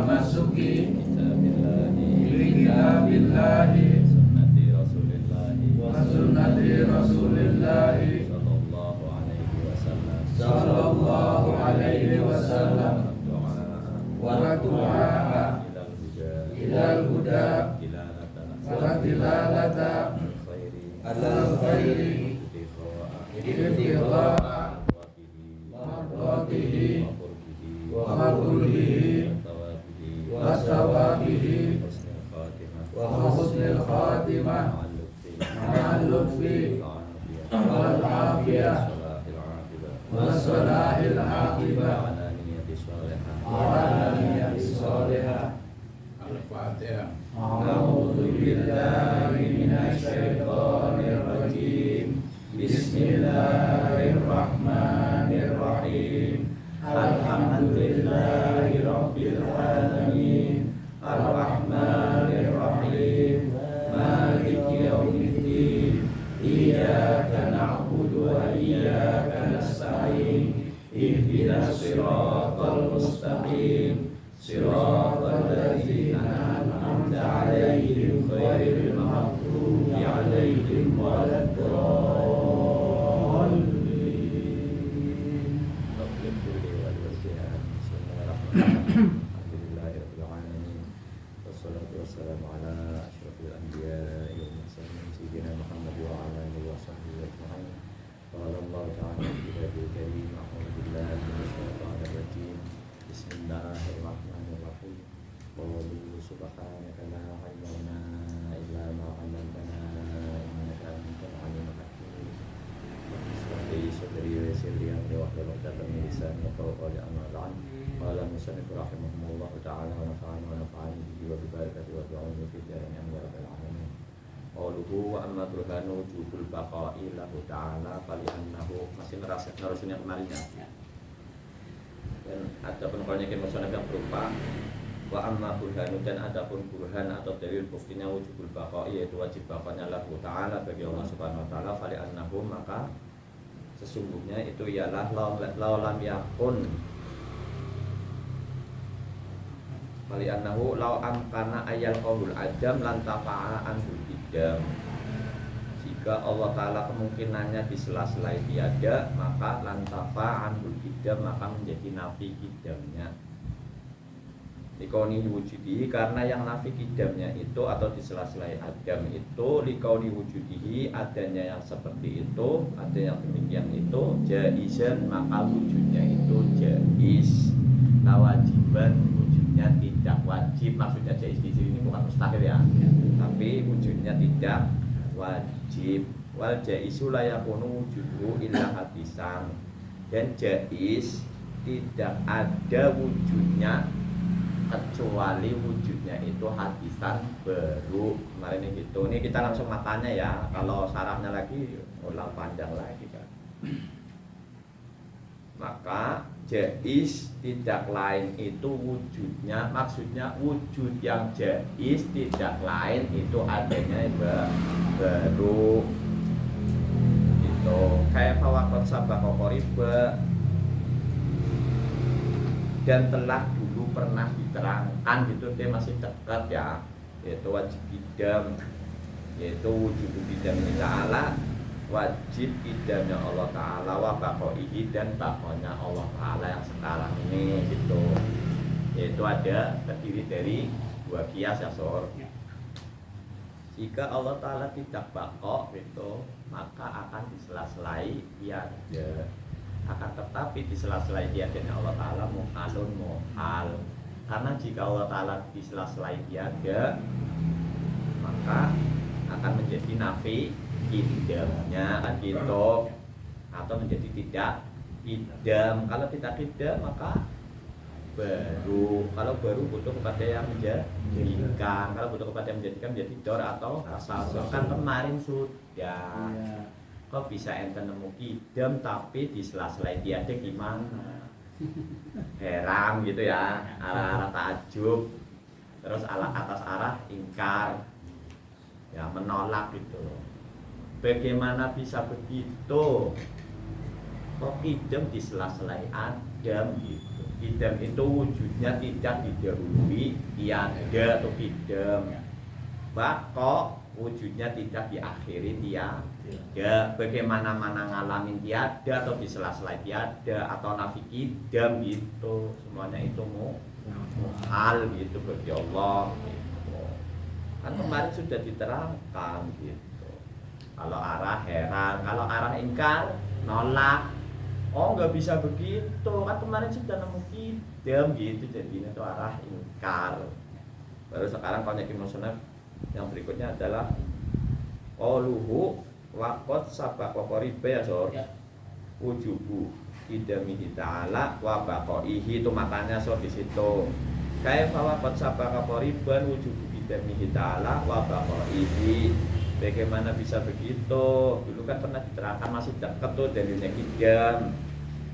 tamassuki kitabillahi wa sunnati rasulillahi sallallahu alaihi wasallam wa du'a ilal huda wa dilalata alal khairi ibtigha'a mardatihi wa qurbihi wa sawabihi wa husnil khatimah ma'al lutfi wal afiyah wa salahil aqibah wa ala niyati sholihah. Al-Fatihah. A'udzu billahi minasy syaithanir rajim. Bismillahirrahmanirrahim. Alhamdulillahi rabbil alamin. Arrahmanir rahim. Maliki yaumiddin. Iyyaka na'budu wa iyyaka nasta'in. Ihdinas siratal mustaqim. Siratal ladzina an'amta 'alaihim ghairil maghdubi 'alaihim waladdallin. Alhamdulillahirabbil alamin. Wassalatu wassalamu ala asyrofil anbiya'i wal mursalin sayyidina Muhammad wa ala alihi wa sahbihi ajma'in. Qala Allah ta'ala fi kitabil karim, a'udzu billahi minasy syaithanir rajim. Bismillahirrahmanirrahim. Qulu subhanaka la ilma lana illa ma 'allamtana innaka antal alimul hakim. Bismillahirrahmanirrahim. Sadri wa yassir li amri wahlul 'uqdatam min lisani yafqahu qawli. Amma ba'd. Qala musannif rahimahullah ta'ala wa nafa'ani bihi wa bi barakatihi wa bi'ilmihi fi darin ya rabbal alamin. Qauluhu wa amma burhanu wujubul baqa'i lahu ta'ala fali'annahu, masih nerusin yang kemarin ya. Dan ada penolaknya ke musannif yang berupa wa amma burhanu, dan adapun burhan atau dalil buktinya wujubul baqa'i, yaitu wajib baqanya lahu ta'ala bagi Allah Subhanahu wa taala, fali'annahu, maka sesungguhnya itu ialah lam yakun, fali'annahu law amkana ayal qaulul adam lan tafa'a anhul idam. Jika Allah Ta'ala kemungkinannya di sela-sela tiada, maka lantafa anhul idam, maka menjadi nafi idamnya. Likauni wujudihi, karena yang nafi idamnya itu atau di sela-sela adam itu likauni wujudihi, adanya yang seperti itu, ada yang demikian itu jaizan, maka wujudnya itu jaiz. Lawajiban, wujudnya tidak wajib. Maksudnya jaiz di sini bukan mustahil ya, tapi wujudnya tidak wajib. Wal jaizu la yakunu wujudu illa hadisan, dan jaiz tidak ada wujudnya kecuali wujudnya itu hadisan baru. Kemarin ini gitu. Ini kita langsung matanya ya. Kalau sarafnya lagi ulang panjang lagi kan. Maka jaiz tidak lain itu wujudnya, maksudnya wujud yang jaiz tidak lain itu adanya baru gitu. Kayak fawaqat sabaqo qoriba, dan telah dulu pernah diterangkan gitu, dia masih dekat ya, yaitu wajib idam, yaitu wujud idam ta'ala, wajib idamnya Allah Ta'ala, wa baqaihi, dan baqonya Allah Ta'ala yang sekarang ini gitu. Yaitu ada terdiri dari dua kias ya sor. Jika Allah Ta'ala tidak baqo gitu, maka akan disela-selai tiada. Akan tetapi di sela-selai tiadanya Allah Ta'ala muhalun muhal, karena jika Allah Ta'ala di sela-selai tiada, maka akan menjadi nafi idamnya kan gitu, atau menjadi tidak idam. Kalau tidak idam maka baru. Kalau baru butuh kepada yang menjadikan, kalau butuh kepada yang menjadikan menjadi dor atau asal. Kan kemarin sudah. Kok bisa enten nemu idam tapi di sela-sela tiada gimana? Heran gitu ya, arah-arah takjub, terus atas arah ingkar, ya menolak gitu. Bagaimana bisa begitu? Kok idam di sela-sela adam gitu? Idam itu wujudnya tidak didahului tiada atau idam. Bako wujudnya tidak diakhiri tiada. Bagaimana mana ngalamin tiada atau di sela-sela tiada atau nafi idam gitu. Semuanya itu muhal gitu bagi Allah gitu. Kan kemarin sudah diterangkan gitu. Kalau arah heran, kalau arah ingkar nolak. Oh nggak bisa begitu, kan kemarin sudah nemu idam gitu, jadinya itu arah ingkar. Baru sekarang konyekin musonaf yang berikutnya adalah qauluhu waqad sabaqa qariba ya sor wujubu idamihi ta'ala wa baqaihi, itu makanya sor di situ. Kaifa waqad sabaqa qariban wujubu idamihi ta'ala wa baqaihi. Bagaimana bisa begitu? Dulu kan pernah diterangkan masih dekat tuh dalilnya idam,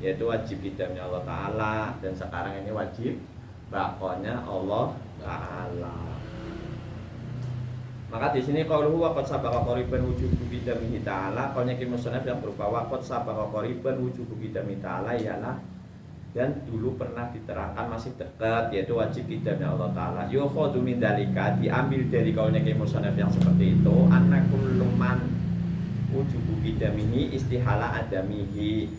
yaitu wajib idamnya Allah Ta'ala, dan sekarang ini wajib bakonya Allah Ta'ala. Maka di sini qauluhu waqad sabaqa qariban wujubu idamihi ta'ala, qaulnya Ki Musannaf yang berupa waqad sabaqa qariban wujubu idamihi ta'ala ialah dan dulu pernah diterangkan masih dekat, yaitu wajib idamnya Allah Ta'ala. Yukhadu min dalika, diambil dari kaulnya Ki Musannaf yang seperti itu, anna kullu man wujubu idamihi istihala adamihi,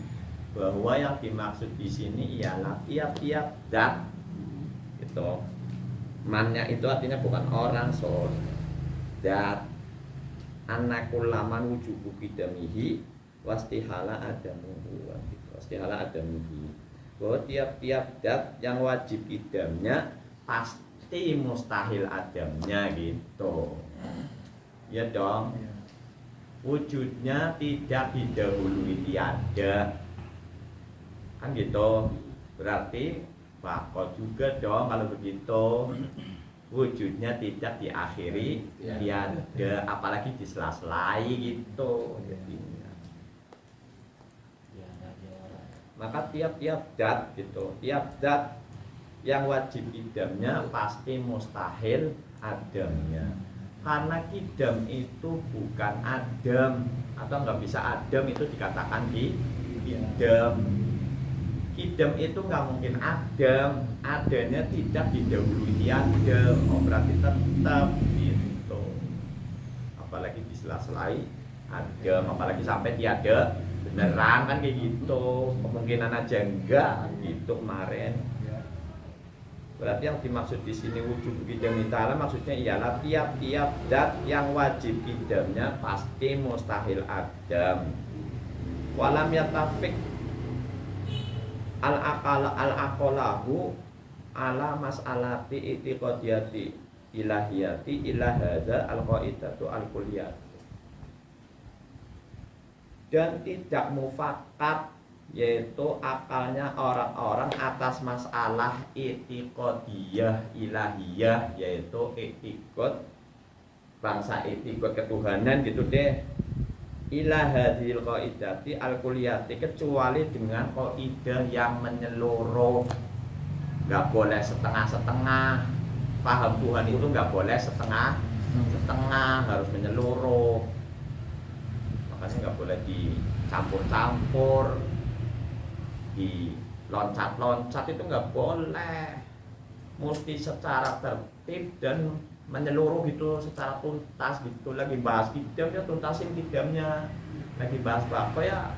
bahwa yang dimaksud di sini ialah tiap-tiap dat gitu. Mannya itu artinya bukan orang, so dat. Anna kullu man wujubu idamihi wastihala adamuhu, wastihala adamihi, bahwa tiap-tiap dat yang wajib idamnya pasti mustahil adamnya gitu. Ya dong. Wujudnya tidak didahului tiada. Kan gitu. Berarti bako juga dong kalau begitu. Wujudnya tidak diakhiri tiada, apalagi disela-selai gitu. Maka tiap-tiap dat gitu, tiap dat yang wajib idamnya pasti mustahil adamnya. Karena kidam itu bukan adam, atau nggak bisa adam itu dikatakan di idam. Kidam itu nggak mungkin adam, adanya tidak didahului adam. Oh berarti tetap gitu. Apalagi di sela-selai adam, apalagi sampai tiada beneran kan kayak gitu, kemungkinan aja enggak gitu kemarin. Berarti yang dimaksud di sini wujud idami ta'ala maksudnya ialah tiap-tiap dat yang wajib idamnya pasti mustahil adam. Walam yatafik al-aqalahu ala mas'alati itiqadiyati ilahiyati ila hadza al-qaidatu al-kulliyah, dan tidak mufakat yaitu akalnya orang-orang atas masalah itiqadiyah ilahiyah, yaitu itikad bangsa, itikad ketuhanan gitu deh, ila hadhil qaidati al-kulliyati, kecuali dengan kaidah yang menyeluruh. Enggak boleh setengah-setengah. Paham Tuhan itu enggak boleh setengah-setengah, harus menyeluruh. Makanya nggak boleh dicampur-campur, di loncat-loncat itu nggak boleh. Mesti secara tertib dan menyeluruh gitu, secara tuntas gitu. Lagi bahas kidam ya tuntasin kidamnya, lagi bahas bako ya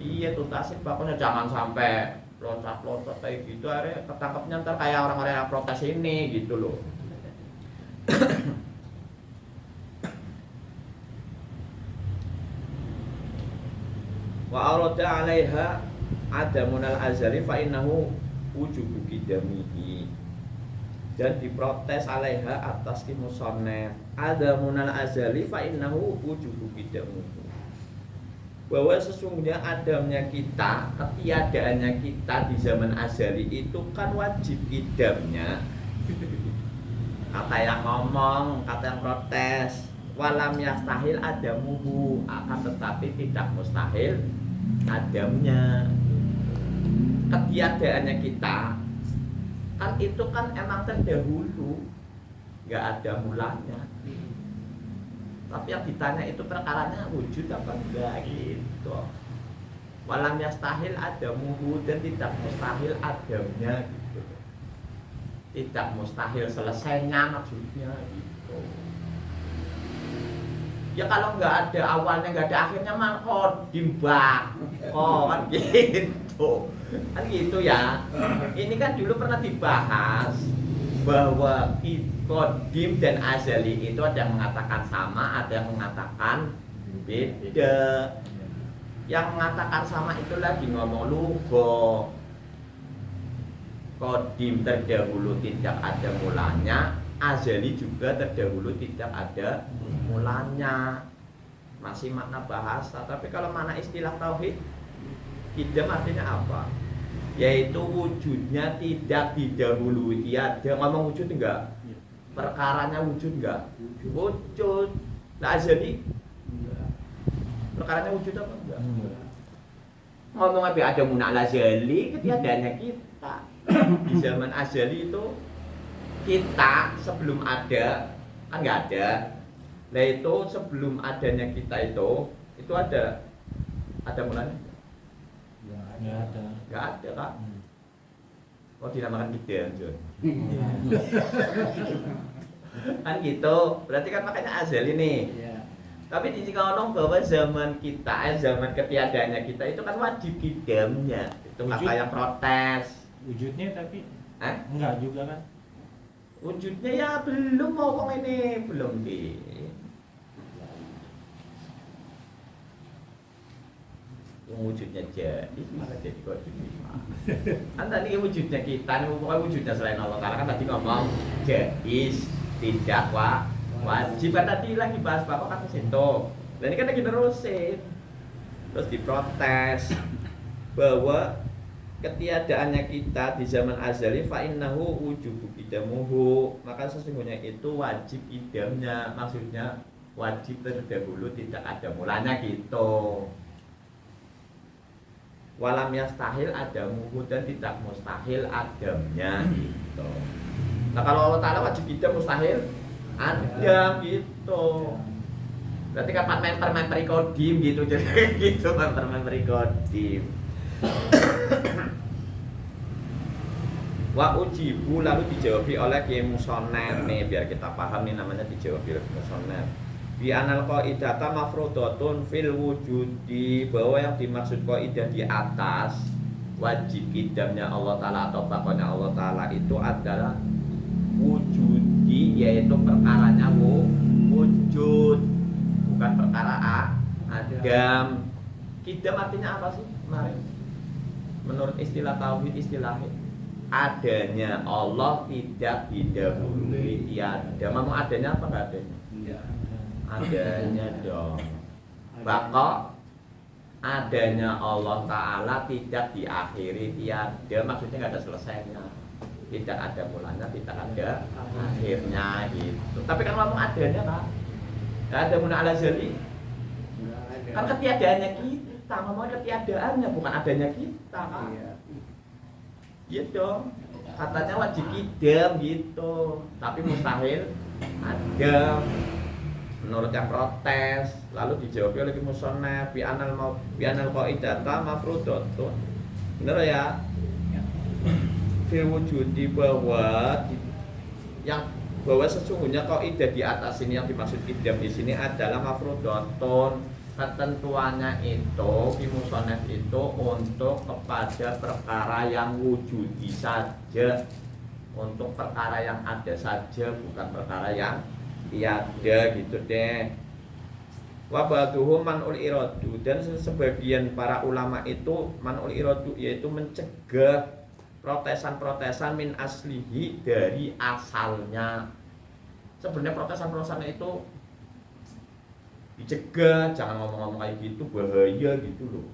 iya tuntasin bakonya, jangan sampai loncat-loncat kayak gitu, akhirnya ketangkepnya ntar kayak orang-orang yang protes ini gitu loh. Wa arada 'alaiha adamunal azali fa innahu wujubu qidamihi, dan diprotes 'alaiha atas ki musannaf adamunal azali fa innahu wujubu qidamihi, bahwa sesungguhnya adamnya kita, ketiadaannya kita di zaman azali itu kan wajib qidamnya. Kata yang ngomong, kata yang protes, walam yastahil adamuhu, akan tetapi tidak mustahil adamnya. Ketiadaannya kita kan itu kan emang terdahulu, nggak ada mulanya. Tapi yang ditanya itu perkaranya wujud apa enggak gitu. walam yastahil adamuhu, dan tidak mustahil adamnya gitu. Tidak mustahil selesainya maksudnya gitu. Ya kalau nggak ada awalnya, nggak ada akhirnya mah qadim kan gitu. Kan gitu ya. Ini kan dulu pernah dibahas bahwa qadim dan azali itu ada yang mengatakan sama, ada yang mengatakan beda. Yang mengatakan sama itu lagi ngomong lugha. Qadim terdahulu tidak ada mulanya, azali juga terdahulu tidak ada mulanya. Masih makna bahasa. Tapi kalau makna istilah tauhid, qidam artinya apa? Yaitu wujudnya tidak didahului tiada. Ngomong wujud enggak? Perkaranya wujud enggak? Wujud. Nah azali perkaranya wujud apa enggak? Ngomong apa ada munal azali, ketiadaannya kita. Di zaman azali itu kita sebelum ada kan nggak ada. Nah itu sebelum adanya kita itu ada mulanya? Nggak ada kak. Oh dinamakan kita John. Kan gitu. Berarti kan makanya azali nih. Tapi di jika orang bahwa zaman kita, zaman ketiadaannya kita itu kan wajib qidamnya. Itu kata yang protes. Wujudnya tapi enggak juga kan? Wujudnya ya belum ngomong ini, belum di. Wujudnya jadi malah jadi qadim. Kan tadi wujudnya kita, ini pokoknya wujudnya selain Allah Ta'ala kan tadi ngomong jais, tidak wajib kan tadi lagi bahas bapak kan ke situ. Dan ini kan lagi nerusin. Terus diprotes bahwa ketiadaannya kita di zaman azali fa innahu wujubu qidamuhu, maka sesungguhnya itu wajib qidamnya, maksudnya wajib terdahulu tidak ada mulanya gitu. Walam yastahil adamuhu, dan tidak mustahil adamnya gitu. Nah kalau Allah Ta'ala wajib qidam mustahil adam gitu. Berarti kapan memper qadim gitu, jadi gitu memper qadim. Wa ujibu, lalu dijawabi oleh Kiai Musonef nih, biar kita paham nih namanya dijawabi oleh Musonef. Bi anal qaidata mafrudatun fil wujudi, bahwa yang dimaksud qaidah di atas wajib qidamnya Allah Ta'ala atau bakonnya Allah Ta'ala itu adalah wujudi, yaitu perkaranya wujud, bukan perkara adam. Qidam artinya apa sih? Mari. Menurut istilah tauhid, istilahnya adanya Allah tidak didahului tiada. Mau adanya apa enggak adanya? Adanya dong. Baqa adanya Allah Ta'ala tidak diakhiri tiada, maksudnya enggak ada selesainya. Tidak ada mulanya, tidak ada akhirnya gitu. Tapi kan ngomong adanya Pak, enggak ada munal azali. Kan ketiadaannya kita, ngomong ketiadaannya bukan adanya kita Pak. Iya dong, katanya wajib qidam gitu, tapi mustahil ada menurut yang protes. Lalu dijawab oleh Musonef bi anal qaidata mafrudatun. Bener ya? Fil wujudi, bahwa sesungguhnya kaidah di atas ini yang dimaksud qidam di sini adalah mafrudatun. Ketentuannya itu di Musonef itu untuk kepada perkara yang wujudi saja, untuk perkara yang ada saja, bukan perkara yang tiada gitu deh. Wabaduhu man'ul iradu, dan sebagian para ulama itu man'ul iradu, yaitu mencegah protesan-protesan min aslihi, dari asalnya. Sebenarnya protesan-protesan itu dicegah, jangan ngomong-ngomong kayak gitu, bahaya gitu loh.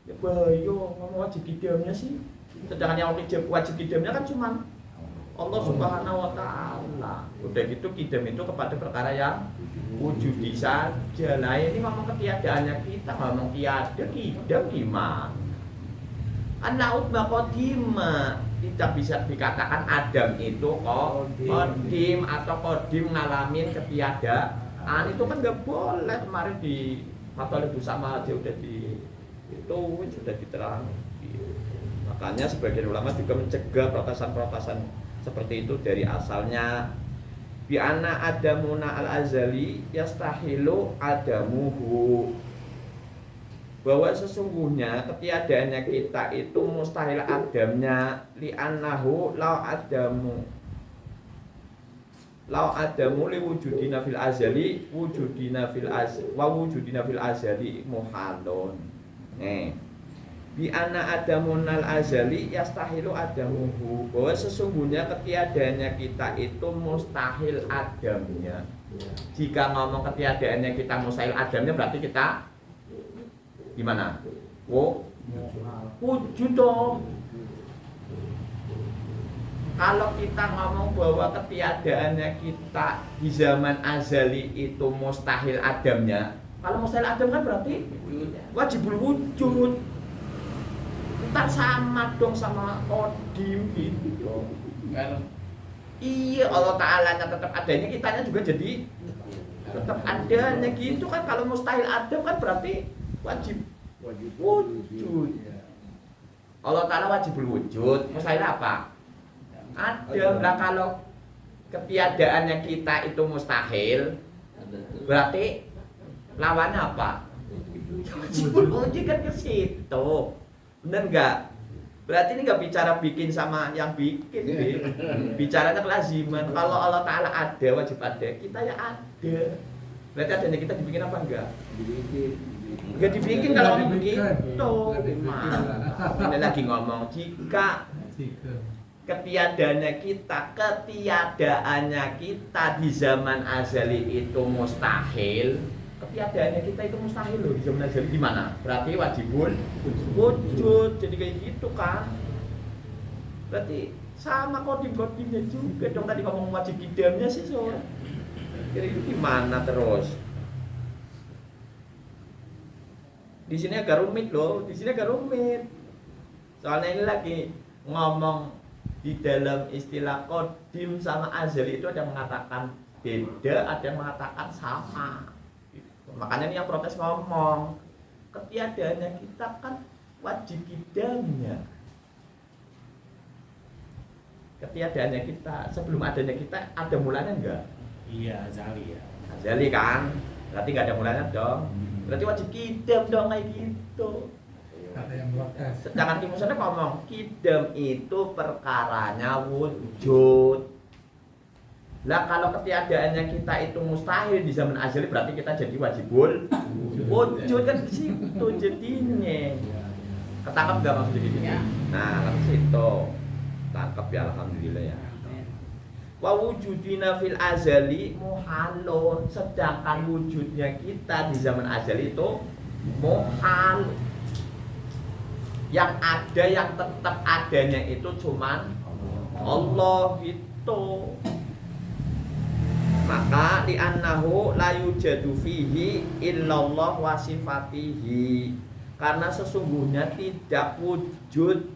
Ya bahaya ngomong wajib qidamnya sih. Sedangkan yang wajib qidamnya kan cuma Allah Subhanahu wa Ta'ala. Udah gitu qidam itu kepada perkara yang wujudi saja. Nah ini ngomong ketiadaannya kita, ngomong tiada, qidam gimana? An-naud qadima, tidak bisa dikatakan Adam itu qadim atau qadim ngalamin ketiadaan. Itu kan nggak boleh. Kemarin di Mathalib Sama aja udah itu sudah diterang. Makanya sebagian ulama juga mencegah protesan-protesan seperti itu dari asalnya. Bi anna adamuna al-azali yastahilu adamuhu, bahwa sesungguhnya ketiadaannya kita itu mustahil adamnya. Li annahu lau adamu li wujudina fil azali wujudina fil azali muhalun. Bi anna adamunal azali yastahilu adamuhu, bahwa sesungguhnya ketiadaannya kita itu mustahil adamnya. Jika ngomong ketiadaannya kita mustahil adamnya, berarti kita gimana? Wujud dong. Kalau kita ngomong bahwa ketiadaannya kita di zaman azali itu mustahil adamnya, kalau mustahil adam kan berarti wajibul wujud. Ntar sama dong sama kodim gitu. Iya, Allah Ta'ala tetap adanya, kitanya juga jadi tetap adanya gitu kan. Kalau mustahil adam kan berarti wajib wujud. Allah Ta'ala wajibul wujud, mustahil apa? Adam. Nah kalau ketiadaannya kita itu mustahil, berarti lawannya apa? Wajibul wujud kan ke situ. Bener nggak? Berarti ini nggak bicara bikin sama yang bikin, bicaranya kelaziman. Kalau Allah Ta'ala ada, wajib ada, kita ya ada. Berarti adanya kita dibikin apa enggak? Enggak dibikin kalau ngomong begitu. Ini lagi ngomong jika ketiadaannya kita di zaman azali itu mustahil. Ketiadaannya kita itu mustahil loh di zaman azali, gimana? Berarti wajibul wujud. Jadi kayak gitu kan. Berarti sama kodim-kodimnya juga dong. Tadi ngomong wajib kidamnya sih so. Jadi itu gimana terus? Di sini agak rumit loh. Soalnya ini lagi ngomong di dalam istilah kodim sama azali itu ada yang mengatakan beda, ada yang mengatakan sama. Makanya ini yang protes ngomong ketiadaannya kita kan wajib kidamnya. Ketiadaannya kita sebelum adanya kita ada mulanya enggak? Iya, azali ya. Azali kan, berarti nggak ada mulanya dong. Berarti wajib kidam dong kayak gitu. Ada yang protes. Sedangkan Kimusana ngomong kidam itu perkaranya wujud. Lah kalau ketiadaannya kita itu mustahil di zaman azali, berarti kita jadi wajibul wujud kan di situ jadinya. Ketangkap nggak maksudnya gitu? Ya. Nah, kan situ. Tangkap ya, alhamdulillah ya. Wa wujudina fil azali muhalun, sedangkan wujudnya kita di zaman azali itu muhal. Yang ada, yang tetap adanya itu cuman Allah gitu. Maka li'annahu la yujadu fihi illallah wa sifatihi, karena sesungguhnya tidak wujud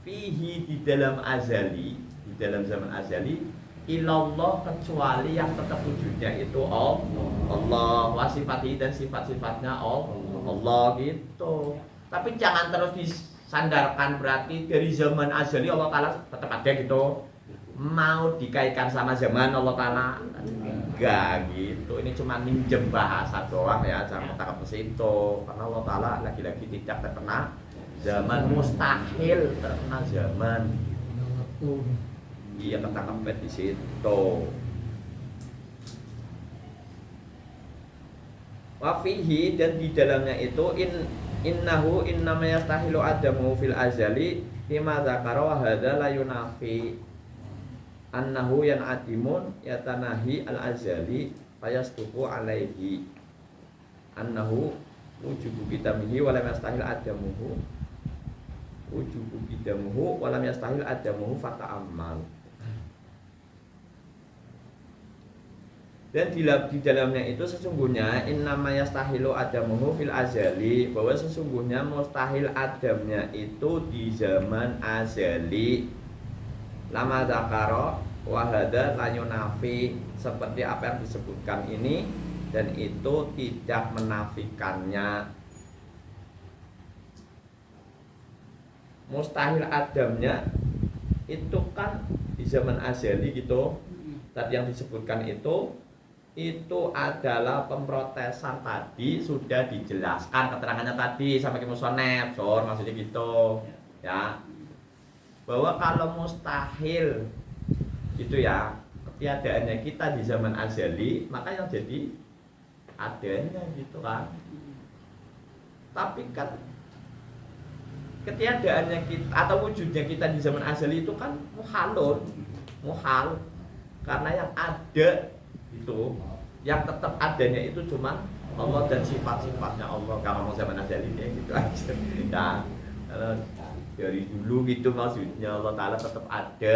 fihi di dalam azali, di dalam zaman azali, illallah kecuali yang tetap wujudnya itu Allah wa sifatihi, dan sifat-sifatnya Allah gitu. Tapi jangan terus disandarkan berarti dari zaman azali Allah Ta'ala tetap ada gitu, mau dikaitkan sama zaman Allah Ta'ala enggak gitu. Ini cuma minjem bahasa doang ya, jangan ketangkap ke situ. Karena Allah Ta'ala lagi-lagi tidak terkena zaman, mustahil terkena zaman. Iya, ketangkap di situ. Wafihi, dan di dalamnya itu innahu innama yastahilu adamu fil azali lima zakara wa hadza la yunafi annahu yan'adimun yatanahi al-azali fayastuqu alaihi annahu wujubu kitamihi wa lam yastahil adamuhu wujubu kidamuhu wa lam yastahil adamuhu fata'ammal. Dan di dalamnya itu sesungguhnya innama yastahilu adamuhu fil azali, bahwa sesungguhnya mustahil adamnya itu di zaman azali. Lama zakaro wahada layunafi, seperti apa yang disebutkan ini, dan itu tidak menafikannya. mustahil adamnya itu kan di zaman azali gitu. Tadi yang disebutkan itu adalah pemrotesan tadi sudah dijelaskan keterangannya tadi sampai ke musonef, maksudnya gitu ya, bahwa kalau mustahil gitu ya ketiadaannya kita di zaman azali, maka yang jadi adanya gitu kan. Tapi kan ketiadaannya kita atau wujudnya kita di zaman azali itu kan muhal, karena yang ada itu, yang tetap adanya itu cuma Allah dan sifat-sifatnya Allah. Kalau mau zaman azali ini gitu aja ya, kalau dari dulu gitu maksudnya Allah Ta'ala tetap ada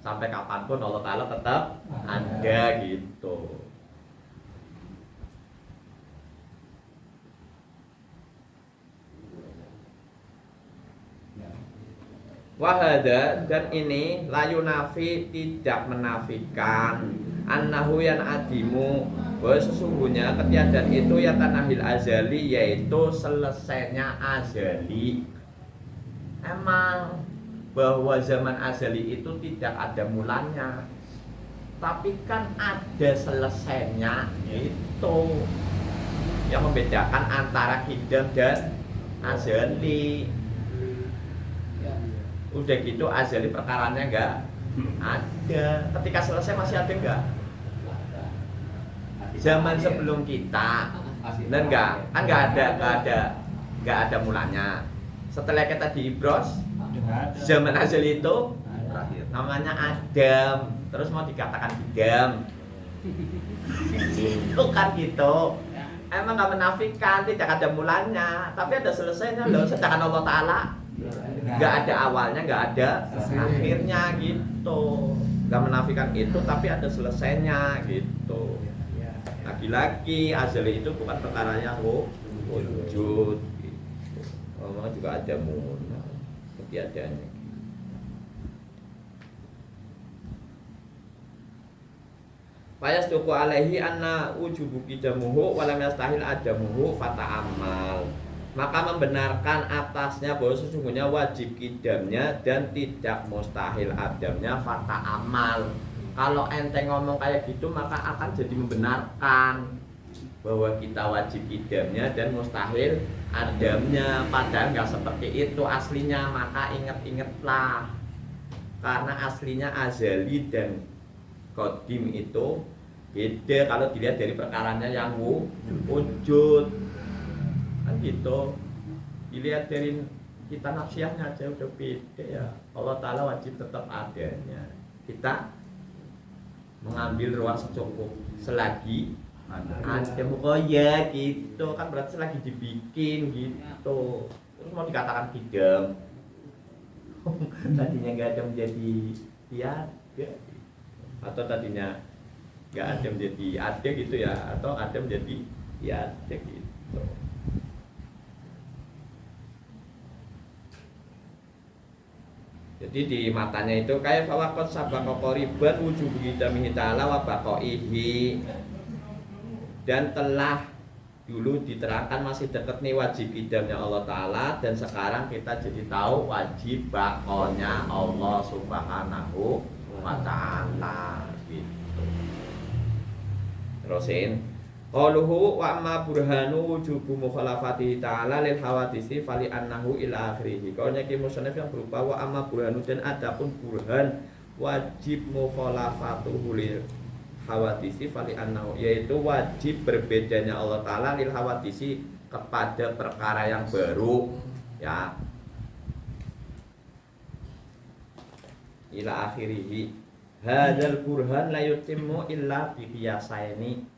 sampai kapanpun, Allah Ta'ala tetap ada gitu. Wahada, dan ini layu nafi, tidak menafikan annahu yan adimu, bahwa sesungguhnya ketiadaan itu ya tanahil azali, yaitu selesainya azali. Emang bahwa zaman azali itu tidak ada mulanya, tapi kan ada selesainya. Itu yang membedakan antara kidam dan azali. Udah gitu azali perkaranya enggak ada. Ketika selesai masih ada enggak? Zaman sebelum kita dan enggak ada mulanya. Setelah kita diibros, zaman azali itu namanya Adam, terus mau dikatakan Kidam. Itu kan gitu. Emang enggak menafikan tidak ada mulanya, tapi ada selesainya loh. Sedangkan Allah Ta'ala nggak ada awalnya, nggak ada akhirnya gitu. Nggak menafikan itu, tapi ada selesainya gitu. Lagi-lagi azali itu bukan perkara yang wujud gitu. Allah juga ada ketiadaannya. Fayas tuku alaihi anna wujubu kidamuhu walam yastahil adamuhu fata'amal. Maka membenarkan atasnya bahwa sesungguhnya wajib kidamnya dan tidak mustahil adamnya fata amal. Kalau ente ngomong kayak gitu, maka akan jadi membenarkan bahwa kita wajib kidamnya dan mustahil adamnya. Padahal nggak seperti itu aslinya. Maka inget-ingetlah, karena aslinya azali dan qadim itu beda kalau dilihat dari perkaranya yang wujud. Kan gitu, dilihat dari kita nafsiahnya aja udah beda ya. Allah Ta'ala wajib tetap adanya, kita mengambil ruang secukup selagi ada mukoya gitu kan, berarti selagi dibikin gitu. Terus mau dikatakan kidam tadinya nggak ada menjadi tiada, atau tadinya nggak ada menjadi ada gitu ya, atau ada menjadi tiada gitu. Jadi di matanya itu kayak fawaqat sabaqo qoriban wujubu hidamihi ta'ala wa baqaihi, dan telah dulu diterangkan masih dekat nih wajib hidamnya Allah Ta'ala, dan sekarang kita jadi tahu wajib bakonya Allah Subhanahu wa Ta'ala gitu. Terusin qauluhu wa amma burhanu wujubu mukhalafatihi ta'ala lil hawadisi fali annahu ila akhirih. Kaunya ki musannaf yang berupa wa amma burhanu, dan adapun burhan wajib mukhalafatuhu lil hawadisi fali annahu, yaitu wajib berbedanya Allah Ta'ala lil hawadisi kepada perkara yang baru ya, ila akhirih. Hadzal burhan la yutimmu illa bi qiyasaini.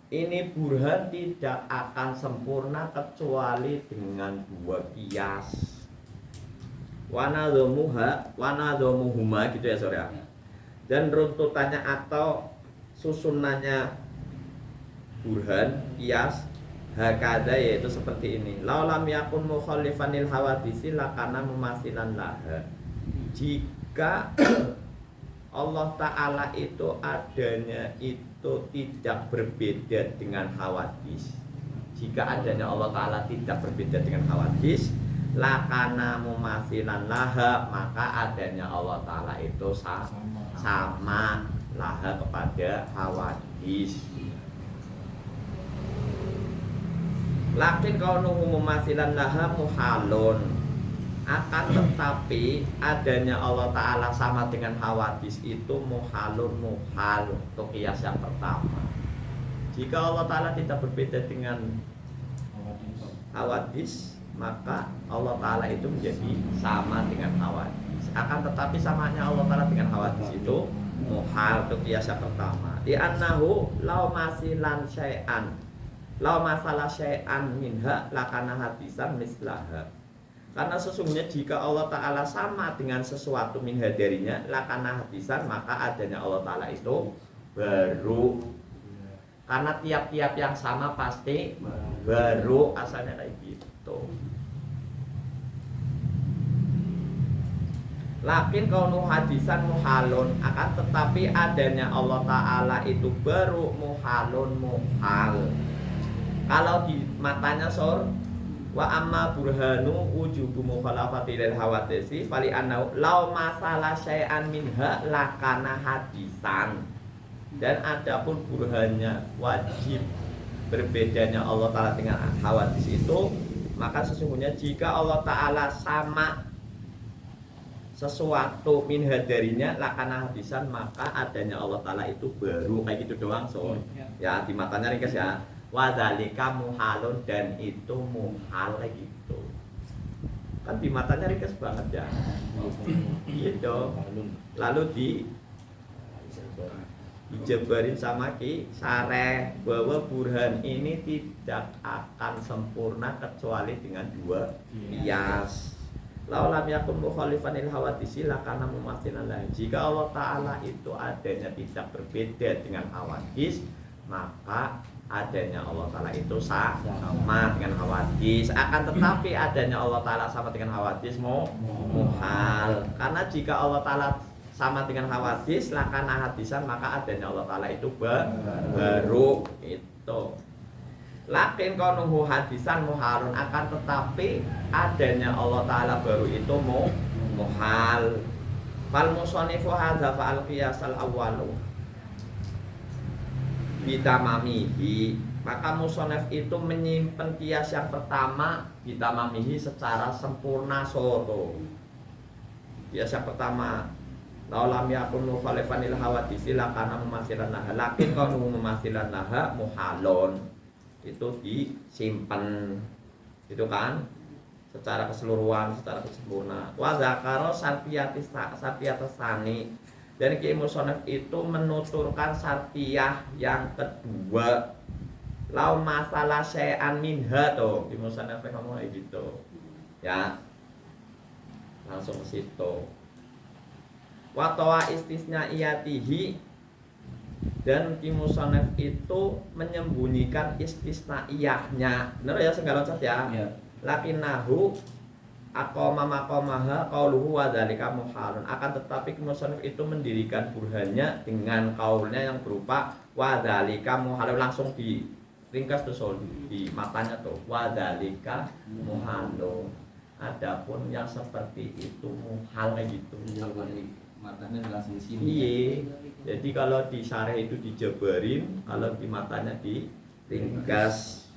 Ini burhan tidak akan sempurna kecuali dengan dua kias. Wanadhamuhuma gitu ya saudara. Dan runtutannya atau susunannya burhan kias hakada, yaitu seperti ini. Laulam yakun mukhalifanil hawadisi lakana memasilan laha. Jika Allah Ta'ala itu adanya itu tidak berbeda dengan hawadis, jika adanya Allah Ta'ala tidak berbeda dengan hawadis, lakana mumasilan laha, maka adanya Allah Ta'ala itu sama laha kepada hawadis. Lakin kaunuhu mumasilan laha muhalun, akan tetapi adanya Allah Ta'ala sama dengan hawadis itu muhalun, muhal untuk kias yang pertama. Jika Allah Ta'ala tidak berbeda dengan hawadis, maka Allah Ta'ala itu menjadi sama dengan hawadis. Akan tetapi samanya Allah Ta'ala dengan hawadis itu muhal untuk kias yang pertama. Di annahu lau masilan syai'an, lau masalah syai'an minha lakana hadisan mislaha. Karena sesungguhnya jika Allah Ta'ala sama dengan sesuatu minha darinya, lakana hadisan, maka adanya Allah Ta'ala itu baru. Karena tiap-tiap yang sama pasti baru, asalnya kayak gitu. Lakin kaunu hadisan muhalun, akan tetapi adanya Allah Ta'ala itu baru muhalun, muhal. Kalau di matanya wa amma burhanu ujubu mukhalafati lil hawadisi fali anau lau masalah syai'an minha lakana hadisan. Dan adapun burhannya wajib berbedanya Allah Ta'ala dengan hawadis itu, maka sesungguhnya jika Allah Ta'ala sama sesuatu minha darinya lakana hadisan, maka adanya Allah Ta'ala itu baru. Kayak gitu doang ya, di matanya ringkas ya. Wadzalika muhalun, dan itu muhal gitu. Kan di matanya ringkas banget ya. Gitu. Lalu dijabarin sama Ki Sareh bahwa burhan ini tidak akan sempurna kecuali dengan dua qiyas. Lau lam yakun mukhalifanil hawadisi lakana mumathilan lah. Jika Allah Ta'ala itu adanya tidak berbeda dengan hawadis, maka adanya Allah Ta'ala itu sama dengan hawadis. Akan tetapi adanya Allah Ta'ala sama dengan hawadis muhal. Karena jika Allah Ta'ala sama dengan hawadis lakana hadisan, maka adanya Allah Ta'ala itu baru itu. Lakin kaunuhu hadisan muhalun, akan tetapi adanya Allah Ta'ala baru itu muhal. Fal musanifu hadza fa'al qiyasal awwalu bitamamihi, maka musonef itu menyimpan kias yang pertama bitamamihi secara sempurna soto. Kias yang pertama laulam yakun mukhalifanil hawadisi lakana memasilan laha, lakin kalau memasilan laha muhalon, itu disimpan itu kan secara keseluruhan, secara kesempurna. Wa zakaro sartiyatasani, dan Ki Musonef itu menuturkan sartiyah yang kedua. Lau masalah syai'an minha tuh Ki Musonef ngomong kayak gitu ya, langsung ke situ. Wa tawa istisna iyatihi, dan Ki Musonef itu menyembunyikan istisnaiyahnya. Bener ya segala cat ya. Lakinahu aqama maqamaha qauluhu wa dzalika muhalun, akan tetapi Ki Musonef itu mendirikan burhannya dengan kaulnya yang berupa wa dzalika muhalun, langsung diringkas tuh di matanya tuh wa dzalika muhalun. Adapun yang seperti itu muhal kayak gitu. Matanya langsung di sini. Iya. Jadi kalau di syarah itu dijabarin, kalau di matanya diringkas.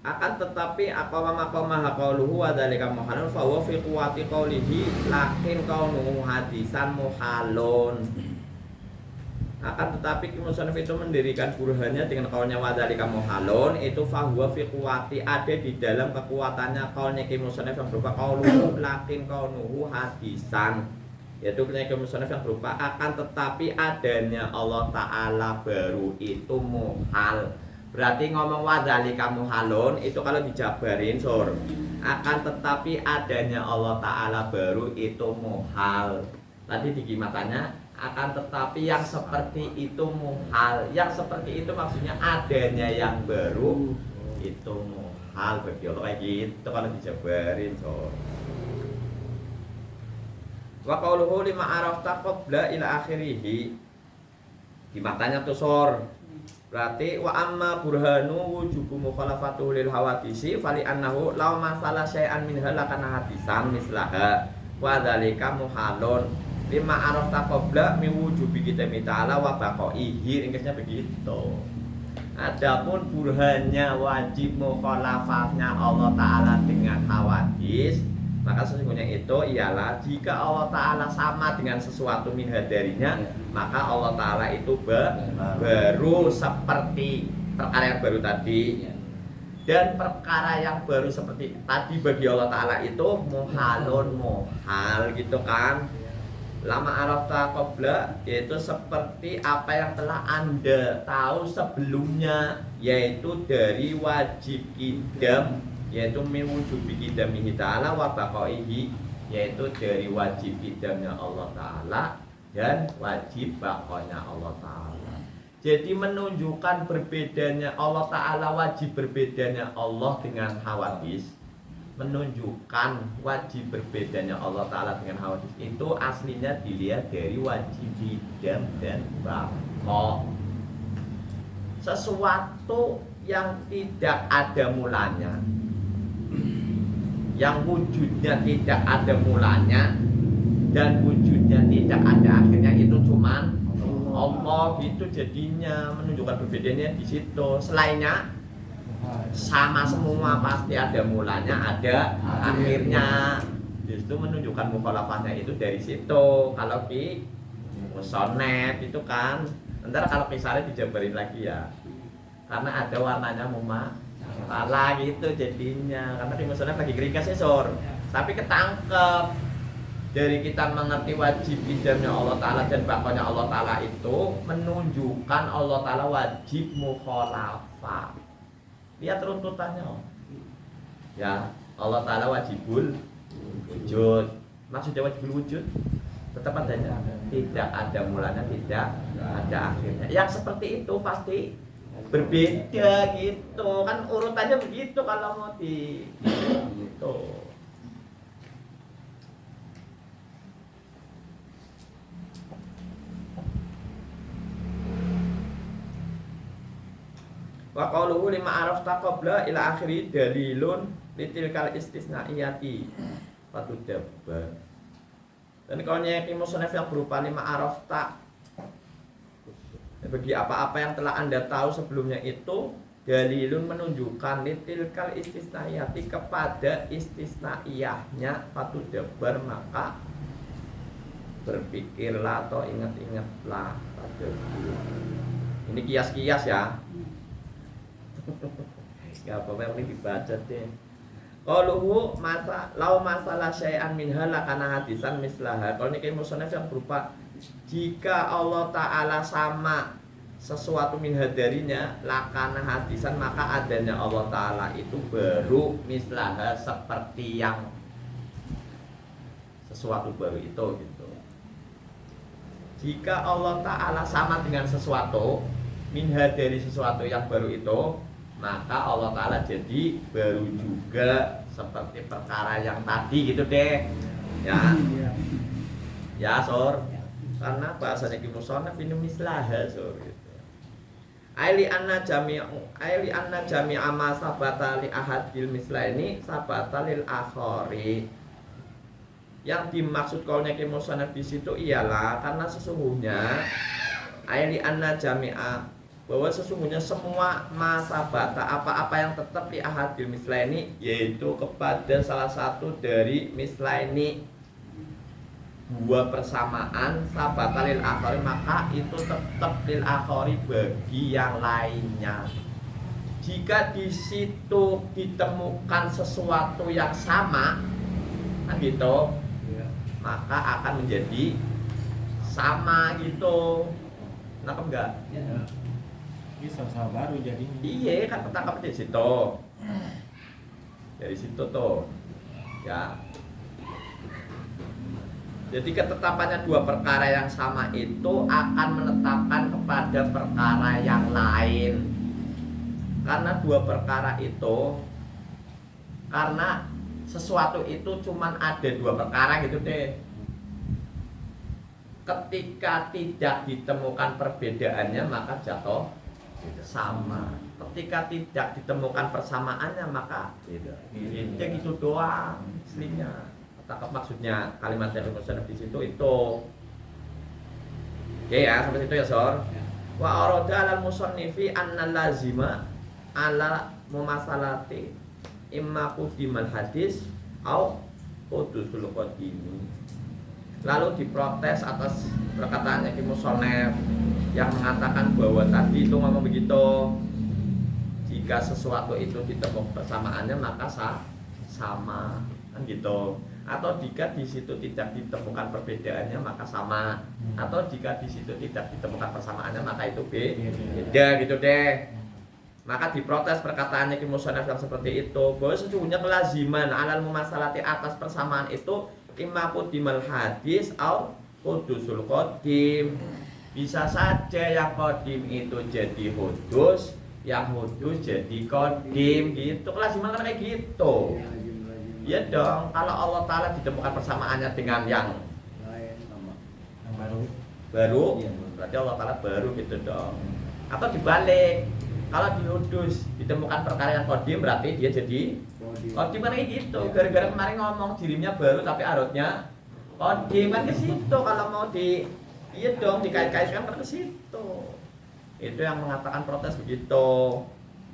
Akan tetapi aqama qauluhu wa dzalika muhalun fa huwa fi quwwati qaulihi lakin kaunuhu hadisan muhalun. Akan tetapi Ki Musonef itu mendirikan burhannya dengan kaulnya wa dzalika muhalun, itu fa huwa fi quwwati, ada di dalam kekuatannya kaulnya Ki Musonef yang berupa qauluhu lakin kaunuhu hadisan, yaitu Ki Musonef yang berupa akan tetapi adanya Allah Ta'ala baru itu muhal. Berarti ngomong wa dzalika muhalun itu kalau dijabarin akan tetapi adanya Allah Ta'ala baru itu muhal. Tadi di gimatannya akan tetapi yang seperti itu muhal. Yang seperti itu maksudnya adanya yang baru itu muhal bagi Allah, kayak gitu kalau dijabarin Wa qauluhu lima arafta qabla ila akhirih, Di matanya tuh sor. Berarti wa amma burhanu wujubu mukhalafatu lil hawadisi fali annahu law masalah syai'an min halakana hadisan mislaha wa dzalika muhalun lima arafta qabla mi wujubi kita ta'ala wa baqaihi. Ringkasnya begitu. Adapun burhannya wajib mukhalafahnya Allah Ta'ala dengan hawadis, maka sesungguhnya itu ialah jika Allah Ta'ala sama dengan sesuatu min darinya, maka Allah Ta'ala itu baru seperti perkara yang baru tadi. Dan perkara yang baru seperti tadi bagi Allah Ta'ala itu muhalun muhal gitu kan. Lama arafta qabla yaitu seperti apa yang telah Anda tahu sebelumnya, yaitu dari wajib qidam, yaitu min wujubi qidamihi ta'ala wa baqaihi, yaitu dari wajib qidamnya Allah Ta'ala dan wajib baqanya Allah Ta'ala. Jadi menunjukkan berbedanya Allah Ta'ala, wajib berbedanya Allah dengan hawadis, menunjukkan wajib berbedanya Allah Ta'ala dengan hawadis itu aslinya dilihat dari wajib qidam dan baqa. Sesuatu yang tidak ada mulanya, yang wujudnya tidak ada mulanya dan wujudnya tidak ada akhirnya, itu cuman Allah gitu. Jadinya menunjukkan perbedaannya di situ. Selainnya sama semua, pasti ada mulanya, ada akhirnya. Justru menunjukkan mukhalafahnya itu dari situ. Kalau di musonef itu kan, ntar kalau kisarnya dijabarin lagi ya, karena ada warnanya salah gitu jadinya. Karena di musonef lagi ringkas sesor, tapi ketangkep dari kita mengerti wajib qidamnya Allah Ta'ala dan baqanya Allah Ta'ala itu menunjukkan Allah Ta'ala wajib mukhalafah. Lihat runtutannya. Ya, Allah Ta'ala wajibul wujud. Maksudnya wajibul wujud tetap adanya, tidak ada mulanya, tidak ada akhirnya. Yang seperti itu pasti berbeda gitu. Kan urutannya begitu kalau mau di gitu. Wa qauluhu lima arafta qabla ila akhiri dalilun litilkal istisnaiyati fatudabbar. Dan kalau nyeki musonef yang berupa lima arafta, bagi apa-apa yang telah Anda tahu sebelumnya itu dalilun menunjukkan litilkal istisnaiyati kepada istisnaiyahnya fatudabbar, maka berpikirlah atau ingat-ingatlah. Ini kias-kias ya. Gak apa-apa, ini dibaca deh. Qauluhu masalah syai'an minha lakana hadisan mislaha. Kalau ini musonef yang berupa jika Allah Ta'ala sama sesuatu minha darinya lakana hadisan, maka adanya Allah Ta'ala itu baru mislaha, seperti yang sesuatu baru itu gitu. Jika Allah Ta'ala sama dengan sesuatu minha dari sesuatu yang baru itu, maka Allah Ta'ala jadi baru juga seperti perkara yang tadi gitu deh ya. Ya sor, karena bahasanya musonef ini mislaha sor gitu. Aili anna jami'a ma sabata li ahadil mislah ini sabata lil akhari. Yang dimaksud kaulnya musonef di situ ialah karena sesungguhnya aili anna jami'a, bahwa sesungguhnya semua masa bata apa-apa yang tetap di ahadil mislaini, yaitu kepada salah satu dari mislaini dua persamaan sabata lil akhari, maka itu tetap lil akhari bagi yang lainnya. Jika di situ ditemukan sesuatu yang sama kan gitu, maka akan menjadi sama gitu. Kenapa enggak? Bisa baru jadi. Iya kan ketangkap di situ. Dari situ tuh. Ya. Jadi ketetapannya dua perkara yang sama itu akan menetapkan kepada perkara yang lain. Karena dua perkara itu, karena sesuatu itu cuman ada dua perkara gitu deh. ketika tidak ditemukan perbedaannya maka jatuh sama. Ketika tidak ditemukan persamaannya maka beda. Gitu doang aslinya. Maksudnya kalimat dari musannaf di situ itu. Oke ya, sampai situ ya, Sor. Wa arada alal musannifi anna lazima ala mumasalati imma qudimal hadis au udusul qadimi. Lalu diprotes atas perkataannya Ki Musonef yang mengatakan bahwa tadi itu ngomong begitu, jika sesuatu itu ditemukan persamaannya maka sama kan gitu, atau jika di situ tidak ditemukan perbedaannya maka sama, atau jika di situ tidak ditemukan persamaannya maka itu beda gitu deh. Maka diprotes perkataannya Ki Musonef yang seperti itu, bahwa sesungguhnya kelaziman alal mumasalati atas persamaan itu imma qudimal hadis au hudusul qadim. Bisa saja yang qadim itu jadi hudus, yang hudus jadi qadim gitu. Kelaziman kan kayak gitu. Ya dong, kalau Allah Ta'ala ditemukan persamaannya dengan yang baru, berarti Allah Ta'ala baru gitu dong. Atau dibalik, kalau di hudus ditemukan perkara yang qadim berarti dia jadi qadim kan kayak gitu. Gara-gara kemarin ngomong jirimnya baru tapi arutnya qadim kan ke situ. Kalau mau iya dong dikait-kaitkan ke situ. Itu yang mengatakan protes begitu.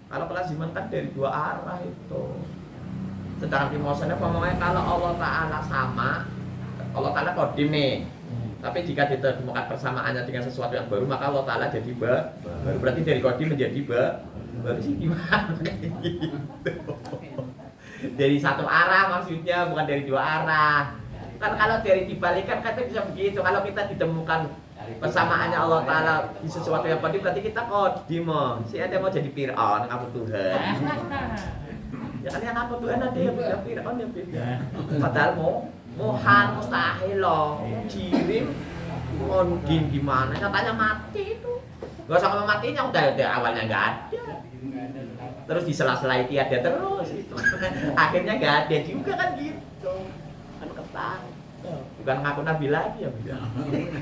Kalau kelaziman kan dari dua arah itu. Sedangkan di Musannaf ngomongnya kalau Allah Ta'ala sama, Allah Ta'ala qadim nih. Tapi jika ditemukan persamaannya dengan sesuatu yang baru maka Allah Ta'ala jadi baru. Berarti dari qadim menjadi baru sih gimana gitu. Dari satu arah maksudnya, bukan dari dua arah. Kan kalau dari dibalikan kan bisa begitu. Kalau kita ditemukan persamaannya Allah Ta'ala di sesuatu yang qadim berarti kita qadim. Si ada mau jadi Fir'aun ngaku Tuhan. Ya kan yang ngaku Tuhan ada yang beda Fir'aun yang beda. Padahal Muhan mustahil loh. Jirim qadim gimana? Katanya mati itu. Gak usah ngomong matinya udah awalnya nggak ada. Terus disela-sela tiada terus itu. Akhirnya nggak ada juga kan gitu. Kan ketang. Bukan ngaku nabi lagi ya beda.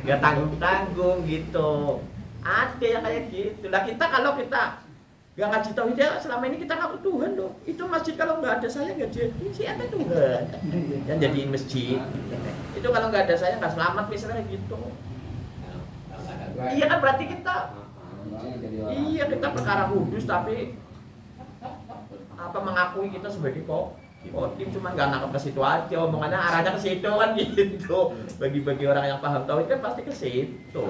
Nggak tanggung-tanggung gitu. Ada yang kayak gitu. Lah kita kalau kita nggak ngaji tauhid ya selama ini kita ngaku Tuhan loh. Itu masjid kalau nggak ada saya nggak jadi. Si ada Tuhan. Yang jadiin masjid. Itu kalau nggak ada saya nggak selamat misalnya gitu. Iya kan berarti kita. Iya kita perkara kudus tapi apa mengakui kita sebagai qadim cuma nggak nangkep ke situ aja, omongannya arahnya ke situ kan gitu. Bagi orang yang paham tauhid kan pasti ke situ.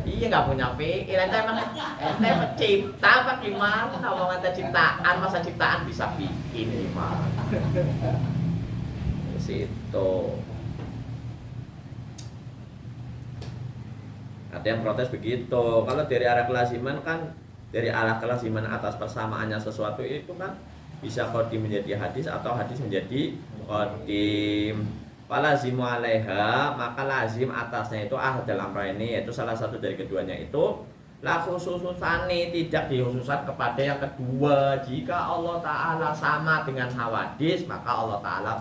Iya nggak punya fi'il, ente emang ente pencipta apa gimana? Omongan ciptaan, masa ciptaan bisa bikin gimana? Ke situ. Ada yang protes begitu. Kalau dari arah kelaziman kan, dari arah kelaziman atas persamaannya sesuatu itu kan bisa qadim menjadi hadis atau hadis menjadi qadim. Falazimu alaiha, maka lazim atasnya itu dalam ini, yaitu salah satu dari keduanya itu la khususani, tidak dikhususkan kepada yang kedua. Jika Allah Ta'ala sama dengan hawadis maka Allah Ta'ala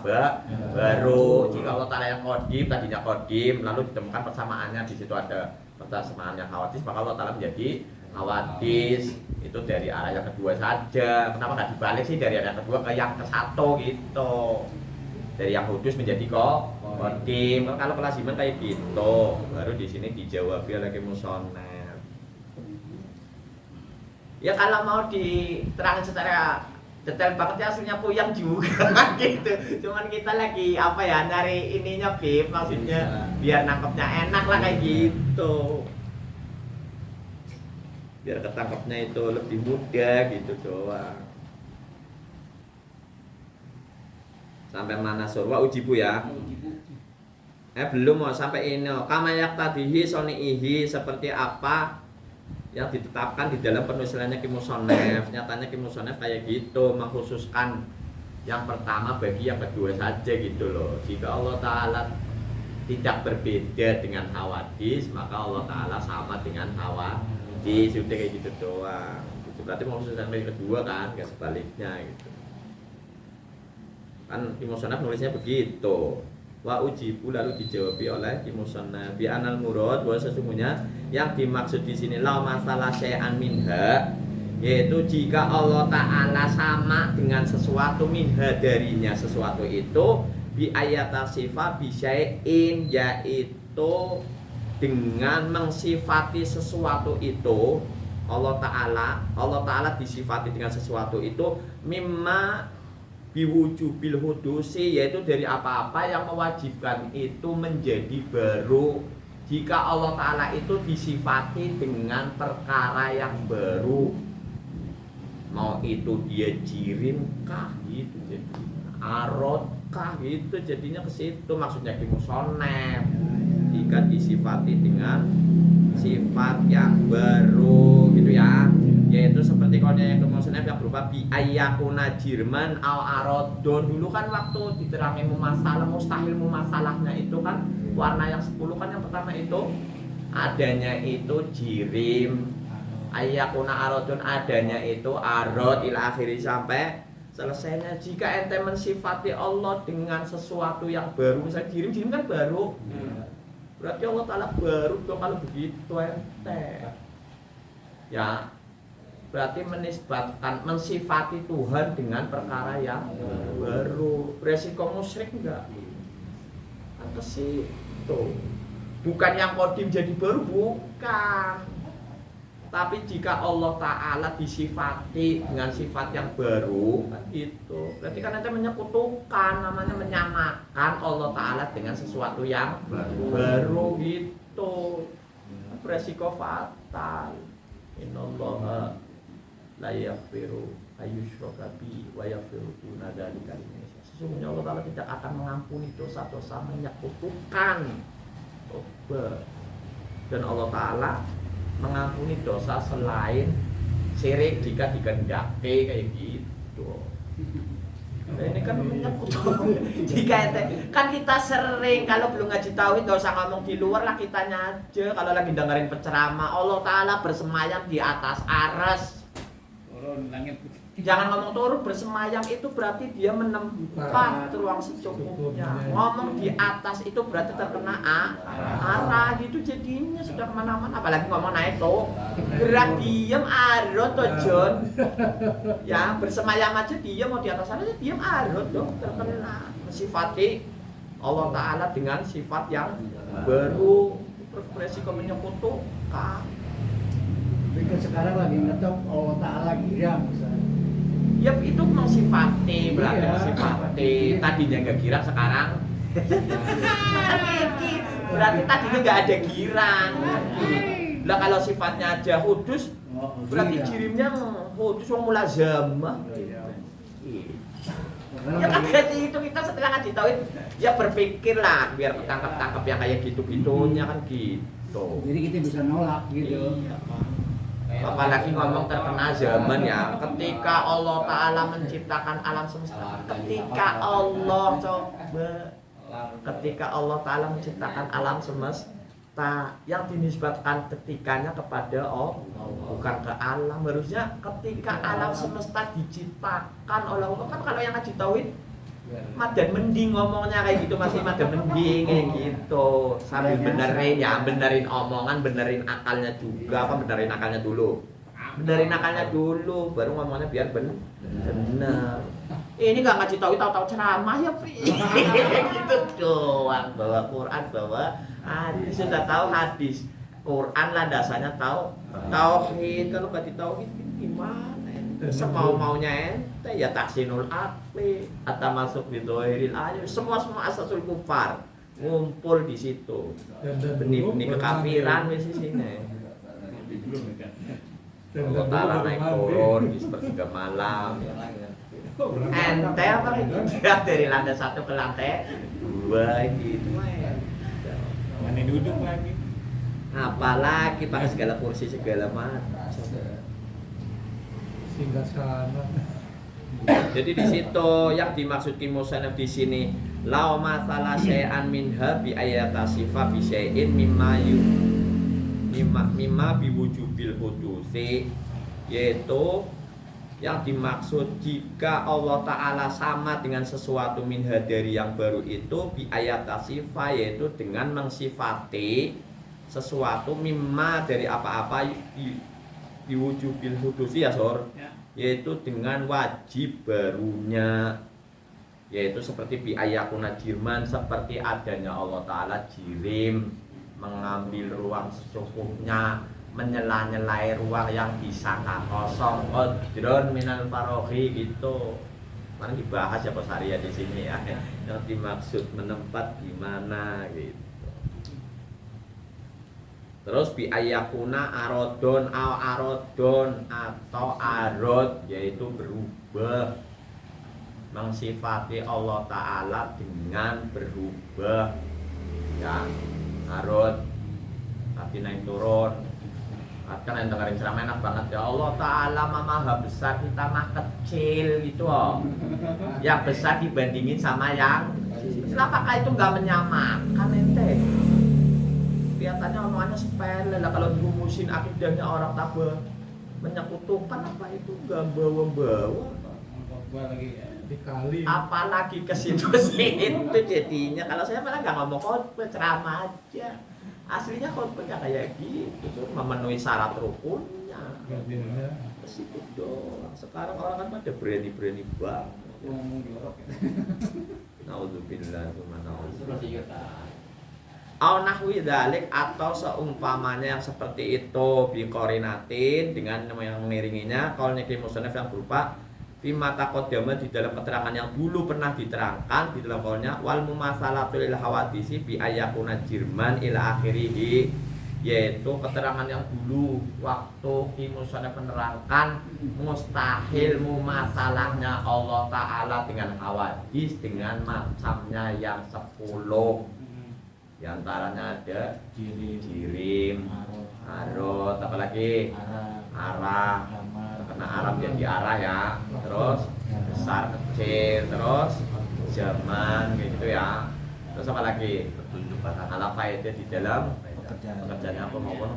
baru. Jika Allah Ta'ala yang qadim, tadinya qadim lalu ditemukan persamaannya di situ ada persamaannya hawadis maka Allah Ta'ala menjadi hawadis. Itu dari arah yang kedua saja. Kenapa nggak dibalik sih dari arah yang kedua ke yang ke satu gitu, dari yang hudus menjadi qadim. Kalau kelaziman kayak gitu baru di sini dijawab oleh Ki Musonef. Ya kalau mau diterangkan secara detail banget ya aslinya puyang juga gitu. Cuman kita lagi apa ya nyari ininya Bib, maksudnya biar nangkepnya enak lah kayak gitu. Biar ketangkepnya itu lebih mudah gitu doang. Sampai mana surwa ujibu ya? Belum mau sampai ini. Kama yaktadihi soni'ihi, seperti apa yang ditetapkan di dalam penulisannya Ki Musonef. Nyatanya Ki Musonef kayak gitu, mengkhususkan yang pertama bagi yang kedua saja gitu loh. Jika Allah Ta'ala tidak berbeda dengan hawadis maka Allah Ta'ala sama dengan hawadis. Sudah kayak gitu doang gitu. Berarti mengkhususkan yang kedua kan, gak sebaliknya gitu kan. Ki Musonef nulisnya begitu. Wa ujibu lalu dijawab oleh Musannaf bi anal murad bahwa sesungguhnya yang dimaksud di sini la masalah syai'an minha, yaitu jika Allah Ta'ala sama dengan sesuatu minha darinya sesuatu itu bi ayata sifat bi syai'in, yaitu dengan mengsifati sesuatu itu Allah Ta'ala disifati dengan sesuatu itu mimma biwujubil hudusi, yaitu dari apa-apa yang mewajibkan itu menjadi baru. Jika Allah Ta'ala itu disifati dengan perkara yang baru, mau itu dia jirimkah gitu, jadi arodkah gitu, jadinya ke situ maksudnya kimusonef. Jika disifati dengan sifat yang baru gitu ya, yaitu seperti kolnya yang kemusonef yang berupa bi ayyakuna jirman al arodon. Dulu kan waktu diterangin mumasalah, mustahil mumasalahnya itu kan warna yang 10 kan, yang pertama itu adanya itu jirim, ayyakuna arodon adanya itu arod ila akhiri sampai selesainya. Jika ente mensifati Allah dengan sesuatu yang baru, misalnya jirim kan baru, berarti Allah Ta'ala baru dong kalau begitu ente ya, berarti menisbatkan mensifati Tuhan dengan perkara yang baru. Resiko musyrik enggak? Apa sih itu? Bukan yang kodim jadi baru, bukan. Tapi jika Allah Ta'ala disifati dengan sifat yang baru kan gitu, berarti kan nanti menyekutukan, namanya menyamakan Allah Ta'ala dengan sesuatu yang baru gitu. Beresiko fatal. Innallaha la yaghfiru ayyushraka bihi wa yaghfiru duna dzalika liman yasha. Sesungguhnya Allah Ta'ala tidak akan mengampuni dosa-dosa menyekutukan. Dan Allah Ta'ala mengampuni dosa selain syirik jika dikehendaki, kayak gitu. Nah, ini kan menyekutukan. Jika kan kita sering kalau belum ngaji tauhid enggak usah ngomong di luar lah, kitanya aja kalau lagi dengerin penceramah Allah Ta'ala bersemayam di atas aras. Turun langit. Jangan ngomong turun, bersemayam itu berarti dia menempat ruang secukupnya. Ngomong di atas itu berarti terkena arah gitu, jadinya sudah kemana-mana. Apalagi ngomong naik tuh, gerak diem arot tuh John. Ya bersemayam aja dia mau di atas sana aja diem arot dong, terkena. Sifati Allah Ta'ala dengan sifat yang baru, beresiko menyekutukan. Tapi sekarang lagi ngetok Allah Ta'ala giram misalnya. Ya itu mengsifati, berarti Iya. mengsifati. Tadinya nggak girang, sekarang berarti tadinya nggak ada girang. Lah kalau sifatnya aja hudus, berarti jirimnya hudus wong mulazamah. Ya kan itu kita setelah ngaji tauhid ya berpikir lah biar ketangkep-tangkep yang kayak gitu-gitunya kan gitu. Jadi kita bisa nolak gitu. Iya. Apalagi ngomong terkena zaman ya, ketika Allah Ta'ala menciptakan alam semesta, ketika Allah Ta'ala menciptakan alam semesta, yang dinisbatkan ketikanya kepada Allah, bukan ke alam. Harusnya ketika alam semesta diciptakan oleh Allah, kan kalau yang ngaji tauhid madan mending ngomongnya kayak gitu, masih madan mending kayak gitu, sambil benerin ya, benerin omongan, benerin akalnya juga. Apa benerin akalnya dulu? Benerin akalnya dulu, baru ngomongnya biar bener. Ini gak ngaji tahu ceramah ya, Pri. Gitu doang, bawa Quran, bawa hadis. Sudah tahu hadis, Quran landasannya tahu tauhid. Kalau gak ditauhid gimana? Semau-maunya ente ya taksinul akli atau masuk di dohiril ayat, semua asasul kufar ngumpul di situ, benih-benih kekafiran di sini. Allah Ta'ala naik turun di sepertiga malam. Ente apa itu? Dari lantai 1 ke lantai 2 gitu. Mana duduk lagi? Apalagi pakai segala kursi segala macam. Singgah sana. Jadi di situ yang dimaksud musannaf di sini la masalah syai'an minha bi ayata sifa bi syai'in mimma biwujubil hudusi, yaitu Yang dimaksud jika Allah Ta'ala sama dengan sesuatu minha dari yang baru itu bi ayat tasifah, yaitu dengan mengsifati sesuatu mimma dari apa-apa diwujubil hudusi ya Sor, yaitu dengan wajib barunya, yaitu seperti bi ayakuna jirman, seperti adanya Allah Ta'ala jirim, mengambil ruang secukupnya, menyela-nyelai ruang yang disangka kosong, qadron minal farohi gitu. Mana dibahas ya Pak ya di sini ya. Yang dimaksud menempat di mana gitu. Terus bi ayakuna arodon atau arod, yaitu berubah, mengsifati Allah Ta'ala dengan berubah ya. Arod tapi naik turun. Kan yang dengerin ceramah enak banget, ya Allah Ta'ala maha besar, kita mah kecil gitu oh. Yang besar dibandingin sama yang kecil. Apakah itu nggak menyamakan ente? Kelihatannya omongannya sepele lah. Kalau dirumusin akidahnya orang tabah menyekutukan, apa itu nggak bawa-bawa dikali. Apalagi ke situ-situ jadinya. Kalau saya malah nggak ngomong khotbah, ceramah aja. Aslinya khotbah nggak kayak gitu, memenuhi syarat rukunnya. Terus itu doang. Sekarang orang kan pada berani-berani banget. Ngomong jorok ya. Naudzubillah, Naudzubillah. Au nahwi dzalik, atau seumpamanya yang seperti itu biqorinatin, dengan yang mengiringinya qaulnya musannaf yang berupa fima taqaddama, di dalam keterangan yang dulu pernah diterangkan di dalam qaulnya wal mumasalatu lil hawadisi bi ayakuna jirman ila akhirih, yaitu keterangan yang dulu waktu musannaf menerangkan mustahil mumasalahnya Allah Ta'ala dengan hawadis, dengan macamnya yang 10. Di antaranya ada jirim, arot, apalagi arah, karena Arab jadi arah ya, terus besar kecil, terus zaman gitu ya, terus apa lagi ala faedah di dalam pekerjaannya apa maupun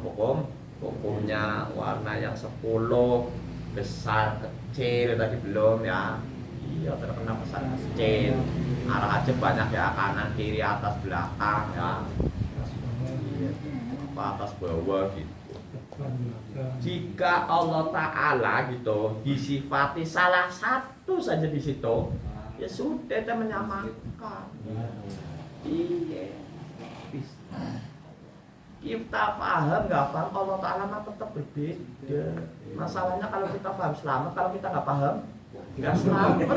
hukumnya, warna yang 10, besar kecil tadi belum ya. Iya, terkena besar kecil, arah aja banyak ya, kanan kiri atas belakang ya, iya, apa atas bawah gitu. Jika Allah Ta'ala gitu disifati salah satu saja di situ, ya sudah, kita menyamakan. Iya, kita paham nggak paham, Allah Ta'ala mah tetap berbeda. Masalahnya kalau kita paham selamat, kalau kita nggak paham nggak selamat.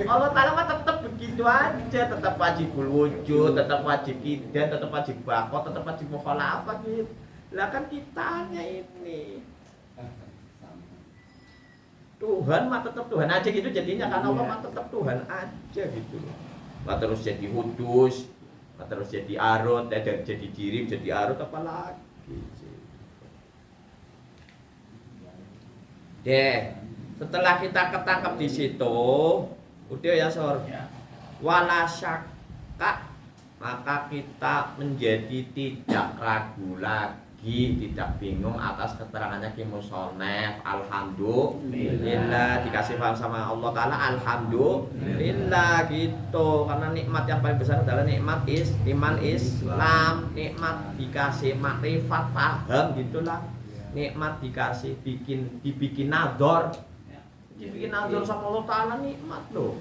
Allah Ta'ala mah tetap begitu aja, tetap wajibul wujud, tetap wajib kidah, tetap wajib bako, tetap wajib mukhalafah gitu. Lah kan kitanya ini Tuhan mah tetap Tuhan aja gitu jadinya, karena Allah mah tetap Tuhan aja gitu. Nggak terus jadi hudus, nggak terus jadi arut, jadi jirim, jadi arut, apalagi. Deh, setelah kita ketangkep di situ, udah ya Sor. Wala syakka, maka kita menjadi tidak ragu lagi, tidak bingung atas keterangannya Ki Musonef. Alhamdulillah, dikasih paham sama Allah Ta'ala, alhamdulillah gitu. Karena nikmat yang paling besar adalah nikmat iman Islam, nikmat dikasih makrifat paham gitulah, nikmat dikasih dibikin nador, dibikin nador sama Allah Ta'ala, nikmat loh.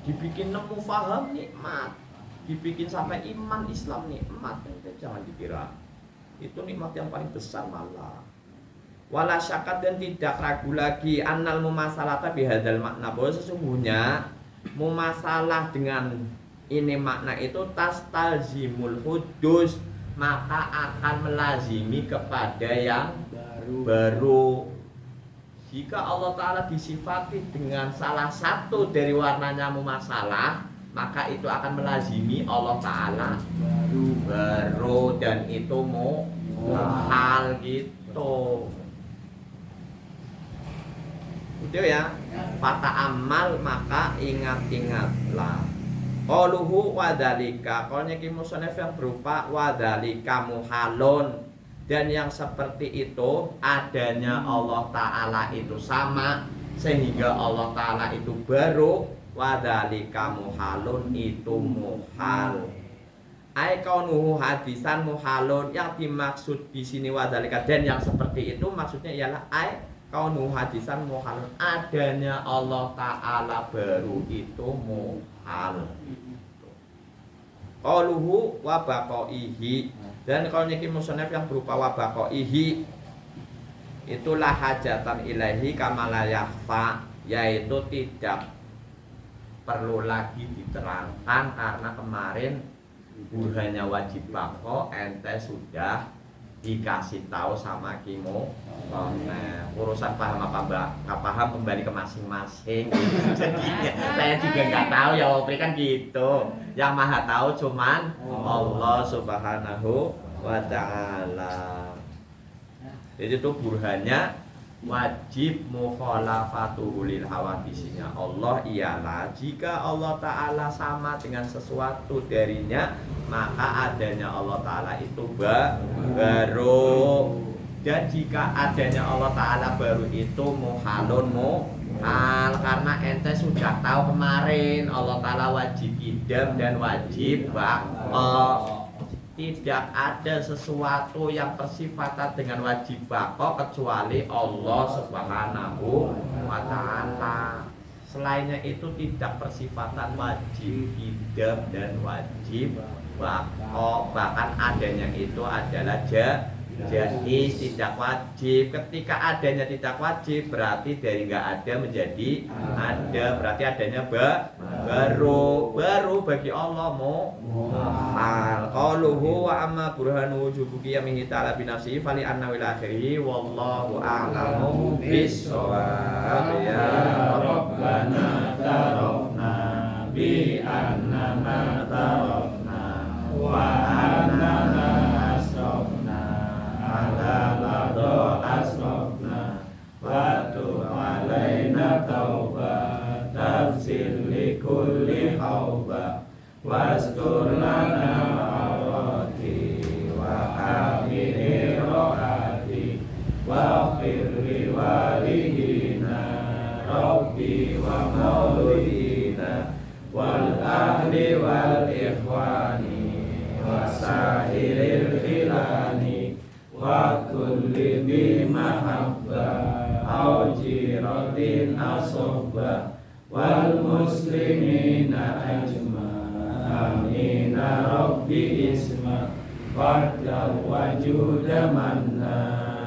Dibikin nemu paham, nikmat. Dibikin sampai iman Islam, nikmat. Jangan dikira itu nikmat yang paling besar malah. Wala syakat, dan tidak ragu lagi annal mumasalata bihadzal makna, bahwa sesungguhnya mumasalah dengan ini makna itu tastalzimul hudus, maka akan melazimi kepada yang baru. Jika Allah Ta'ala disifati dengan salah satu dari warnanya mumasalah, maka itu akan melazimi Allah Ta'ala baru, dan itu muhal gitu. Itu ya. Fata amal, maka ingat-ingatlah. Qauluhu wadhalika, qaulnya Ki Musonef yang berupa wadhalika muhalun, Dan yang seperti itu adanya Allah Ta'ala itu sama, sehingga Allah Ta'ala itu baru. Wadzalika muhalun, itu muhal. Ai kaunuhu hadisan muhalun, yang dimaksud di sini wadzalika dan yang seperti itu maksudnya ialah ai kaunuhu hadisan muhalun, adanya Allah Ta'ala baru itu muhal. Qauluhu wa baqaihi, dan kalau niki musannaf yang berupa wa baqaihi itulah hajatan ilahi kama la yakhfa, yaitu tidak perlu lagi diterangkan karena kemarin burhannya wajib bako ente sudah dikasih tahu sama Kimo. Urusan paham apa mbak, nggak paham kembali ke masing-masing. Jadi saya juga nggak tahu ya, Opri kan gitu. Yang maha tahu cuman Allah Subhanahu wa Ta'ala. Jadi itu burhannya wajib mukhalafatuhu lil hawadisinya Allah ialah jika Allah Ta'ala sama dengan sesuatu darinya, maka adanya Allah Ta'ala itu baru. Dan jika adanya Allah Ta'ala baru itu muhalun muhal, karena ente sudah tahu kemarin Allah Ta'ala wajib idam dan wajib baqo. Tidak ada sesuatu yang bersifatan dengan wajib baqo kecuali Allah Subhanahu wa Ta'ala. Selainnya itu tidak bersifatan wajib idam dan wajib baqo. Bahkan adanya itu adalah jadi tidak wajib. Ketika adanya tidak wajib berarti dari nggak ada menjadi ada, berarti adanya baru bagi Allah muhal. Qauluhu wa amma burhanu wujubu qiyamihi ta'ala bi nafsihi fali anna wil akhirih wallahu a'lamu bis-shawab. Ya Rabbana tarafna bi annana tarafna wa annana asrafna ala lado asrafna wa tub alaina tauba tafsir li kulli hauba wastur lana awrati wa amini rohati wa firri walidina rabbi wa maulidina wal ahli wal ikhwani wa sahiril khilani wa kulli bi mahabba au jiratin asobba wal muslimina ajma'ina rabbi isma fardal wajuda manna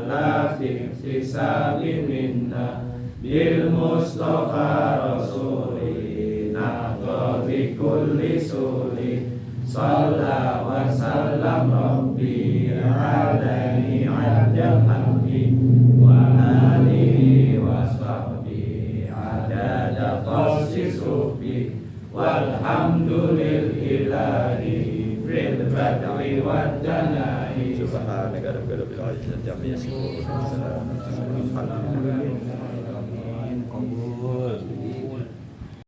la fiqsisali minna bil mustafa rasulina qadri kulli suli Salla wa sallam rabbi alaihi adal hamdi wa alihi wa sahbihi adada qassi subi walhamdulil ilahi fil badri wad danai subhanaka rabbil izzati amma yasifun.